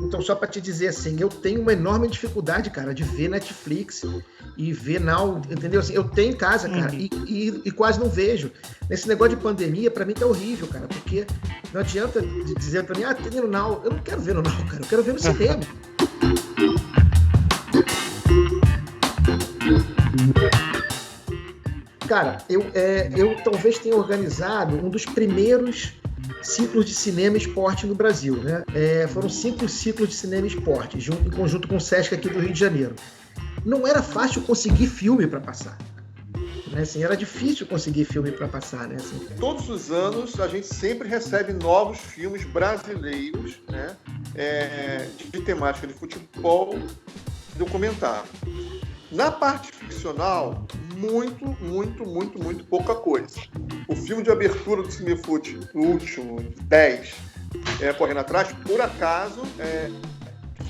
Então, só para te dizer assim, eu tenho uma enorme dificuldade, cara, de ver Netflix e ver Now, entendeu? Assim, eu tenho em casa, cara, e quase não vejo. Nesse negócio de pandemia, para mim tá horrível, cara, porque não adianta dizer para mim, tem no Now. Eu não quero ver no Now, cara, eu quero ver no cinema. Cara, eu talvez tenha organizado um dos primeiros ciclos de cinema e esporte no Brasil, né? Foram 5 ciclos de cinema e esporte, em conjunto com o Sesc aqui do Rio de Janeiro. Não era fácil conseguir filme para passar. Né? Assim, era difícil conseguir filme para passar, né? Assim. Todos os anos a gente sempre recebe novos filmes brasileiros, né? De temática de futebol, documentário. Na parte ficcional, muito pouca coisa. O filme de abertura do Cinefute, o último, 10, Correndo Atrás, por acaso,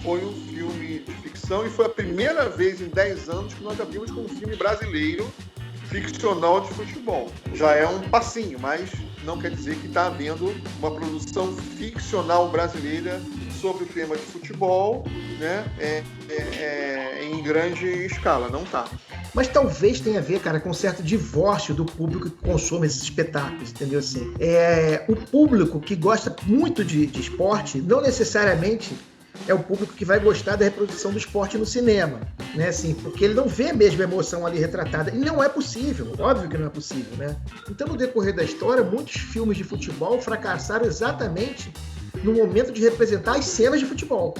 foi um filme de ficção e foi a primeira vez em 10 anos que nós abrimos com um filme brasileiro ficcional de futebol. Já é um passinho, mas não quer dizer que está havendo uma produção ficcional brasileira sobre o tema de futebol, né, em grande escala, não tá. Mas talvez tenha a ver, cara, com um certo divórcio do público que consome esses espetáculos, entendeu? Assim, o público que gosta muito de esporte não necessariamente é o público que vai gostar da reprodução do esporte no cinema, né? Assim, porque ele não vê a mesma emoção ali retratada. E não é possível, óbvio que não é possível, né? Então, no decorrer da história, muitos filmes de futebol fracassaram exatamente no momento de representar as cenas de futebol.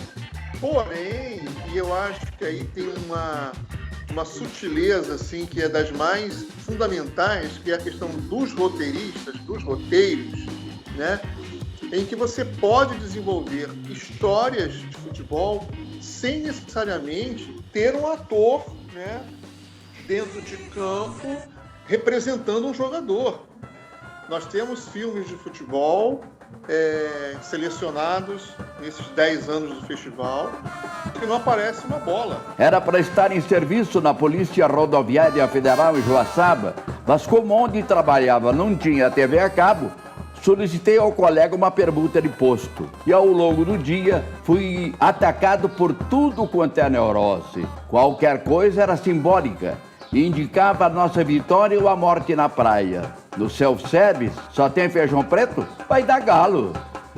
Porém, e eu acho que aí tem uma sutileza assim, que é das mais fundamentais, que é a questão dos roteiristas, dos roteiros, né? Em que você pode desenvolver histórias de futebol sem necessariamente ter um ator, né, dentro de campo representando um jogador. Nós temos filmes de futebol selecionados nesses 10 anos do festival que não aparece uma bola. Era para estar em serviço na Polícia Rodoviária Federal em Joaçaba, mas como onde trabalhava não tinha TV a cabo, solicitei ao colega uma permuta de posto. E ao longo do dia fui atacado por tudo quanto é neurose. Qualquer coisa era simbólica e indicava a nossa vitória ou a morte na praia. No self-service só tem feijão preto? Vai dar galo.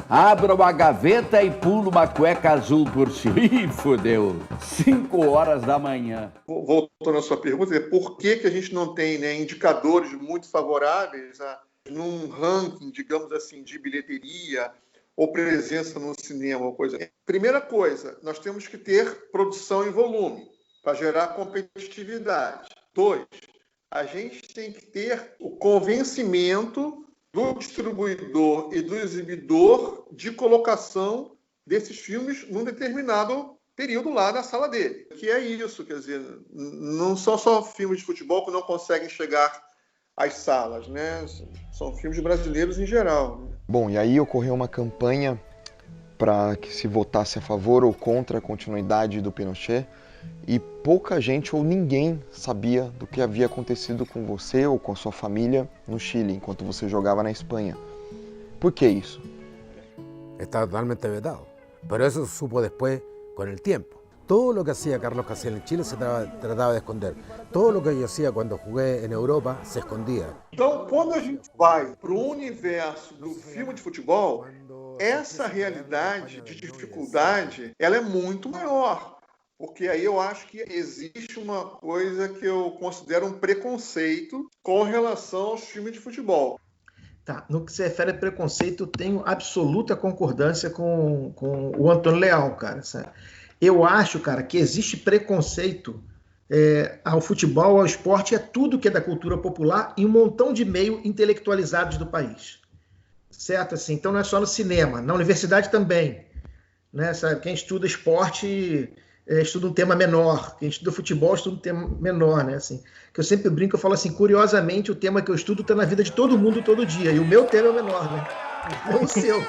Abra uma gaveta e pula uma cueca azul por cima. Ih, fodeu. 5 horas da manhã. Voltando à sua pergunta, por que a gente não tem, né, indicadores muito favoráveis num ranking, digamos assim, de bilheteria ou presença no cinema ou coisa? Primeira coisa, nós temos que ter produção em volume para gerar competitividade. 2, a gente tem que ter o convencimento do distribuidor e do exibidor de colocação desses filmes num determinado período lá na sala dele. Que é isso, quer dizer, não são só filmes de futebol que não conseguem chegar às salas, né? São filmes brasileiros em geral. Né? Bom, e aí ocorreu uma campanha para que se votasse a favor ou contra a continuidade do Pinochet e pouca gente ou ninguém sabia do que havia acontecido com você ou com a sua família no Chile, enquanto você jogava na Espanha. Por que isso? Está totalmente vedado, pero eso supo después con el tiempo. Todo lo que hacía Carlos Caselli en Chile se trataba de esconder. Todo lo que yo hacía cuando jugué en Europa se escondía. Então, quando a gente vai para o universo do filme de futebol, essa realidade de dificuldade, ela é muito maior. Porque aí eu acho que existe uma coisa que eu considero um preconceito com relação aos filmes de futebol. Tá, no que se refere a preconceito, eu tenho absoluta concordância com o Antônio Leal, cara, sabe? Eu acho, cara, que existe preconceito ao futebol, ao esporte, é tudo que é da cultura popular e um montão de meio intelectualizados do país. Certo? Assim, então não é só no cinema, na universidade também. Né? Sabe? Quem estuda esporte estuda um tema menor, quem estuda futebol estuda um tema menor. Né? Assim, que eu sempre brinco, eu falo assim, curiosamente, o tema que eu estudo está na vida de todo mundo todo dia, e o meu tema é o menor, né? Não o seu.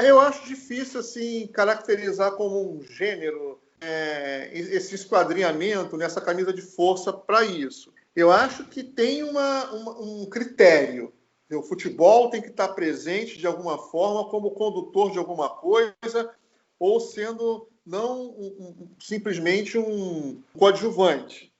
Eu acho difícil assim caracterizar como um gênero esse esquadrinhamento nessa camisa de força para isso. Eu acho que tem um critério. O futebol tem que estar presente de alguma forma como condutor de alguma coisa ou sendo não simplesmente um coadjuvante.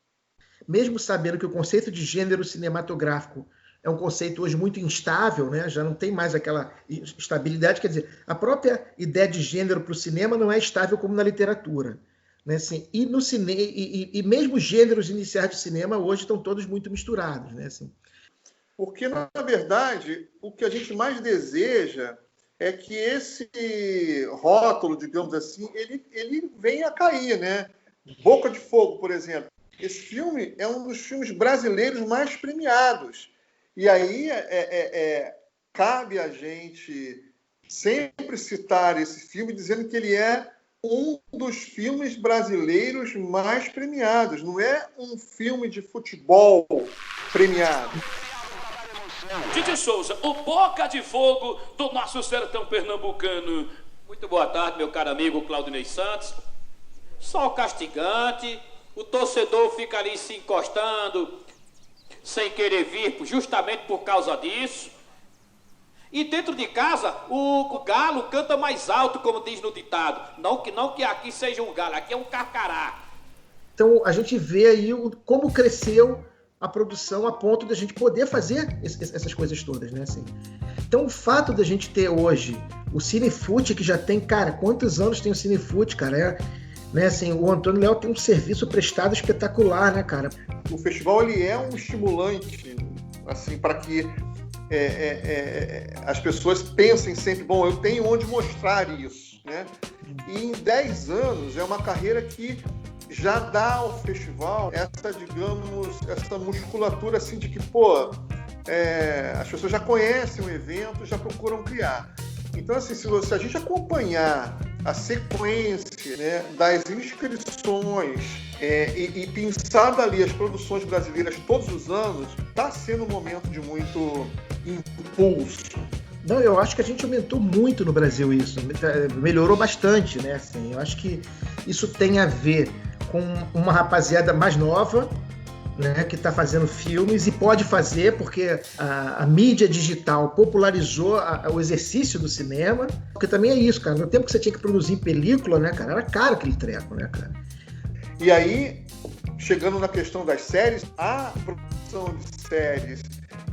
Mesmo sabendo que o conceito de gênero cinematográfico é um conceito hoje muito instável, né? Já não tem mais aquela estabilidade. Quer dizer, a própria ideia de gênero para o cinema não é estável como na literatura. Né? Assim, e, no e mesmo os gêneros iniciais de cinema hoje estão todos muito misturados. Né? Assim. Porque, na verdade, o que a gente mais deseja é que esse rótulo, digamos assim, ele venha a cair. Né? Boca de Fogo, por exemplo. Esse filme é um dos filmes brasileiros mais premiados. E aí cabe a gente sempre citar esse filme dizendo que ele é um dos filmes brasileiros mais premiados. Não é um filme de futebol premiado. Didi Souza, o Boca de Fogo do nosso sertão pernambucano. Muito boa tarde, meu caro amigo Claudinei Santos. Sol castigante, o torcedor fica ali se encostando sem querer vir, justamente por causa disso. E dentro de casa, o galo canta mais alto, como diz no ditado. Não que aqui seja um galo, aqui é um carcará. Então, a gente vê aí como cresceu a produção a ponto de a gente poder fazer essas coisas todas, né? Assim. Então, o fato da gente ter hoje o Cinefute, que já tem, cara, quantos anos tem o Cinefute, cara? Né, assim, o Antônio Leal tem um serviço prestado espetacular, né, cara? O festival ele é um estimulante, assim, para que as pessoas pensem sempre, bom, eu tenho onde mostrar isso, né? E em 10 anos é uma carreira que já dá ao festival essa musculatura assim de que, as pessoas já conhecem o evento, já procuram criar. Então, assim, se a gente acompanhar a sequência, né, das inscrições e pensar dali as produções brasileiras todos os anos, está sendo um momento de muito impulso. Não, eu acho que a gente aumentou muito no Brasil isso, melhorou bastante, né? Assim, eu acho que isso tem a ver com uma rapaziada mais nova, né, que está fazendo filmes e pode fazer porque a mídia digital popularizou o exercício do cinema, porque também é isso, cara, no tempo que você tinha que produzir em película, né, cara, era caro aquele treco, né, cara. E aí, chegando na questão das séries, a produção de séries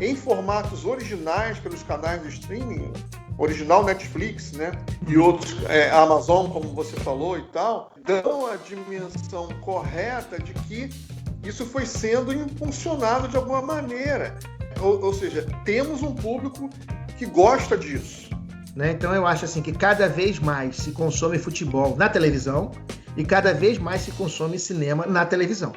em formatos originais pelos canais de streaming, original Netflix, né, e outros, Amazon, como você falou e tal, dão a dimensão correta de que isso foi sendo impulsionado de alguma maneira. Ou seja, temos um público que gosta disso. Né? Então eu acho assim que cada vez mais se consome futebol na televisão e cada vez mais se consome cinema na televisão.